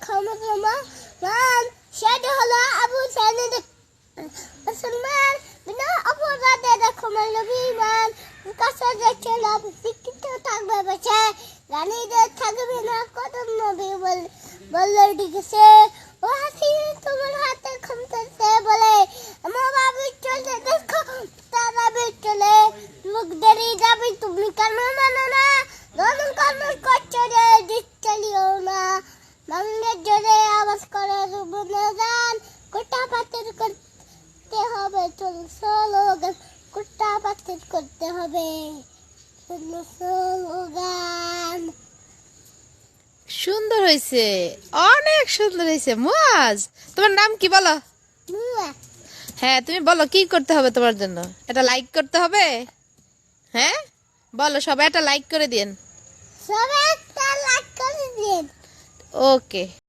মুসলমান সেটা হলো আবু সাইদ মুসলমান বিনা অপরাধে ক্ষমার নবীমান কাছে দেখে লাভ শিক্ষিত থাকবে বেঁচে রানীদের থাকবে না কত নবী বললো ডিগেছে ও হাসি তোমার হাতে ক্ষমতাছে বলে আমার বাবু চলে দেখো তারা চলে লোক দেরি যাবে তুমি কেন মানো না রমন কর্ম করছো রে দিচ্ছলিও না বাংলার জোরে আওয়াজ করে রুবনাজান কোটা পাতের করতে হবে স্লোগান কোটা পাতের করতে হবে স্লোগান। সুন্দর হয়েছে, অনেক সুন্দর হয়েছে মুয়াজ। তোমার নাম কি বলো? হ্যাঁ তুমি বলো কি করতে হবে তোমার জন্য? এটা লাইক করতে হবে। হ্যাঁ বলো, সবাই একটা লাইক করে দিন। সবাই একটা লাইক করে দিন। ওকে।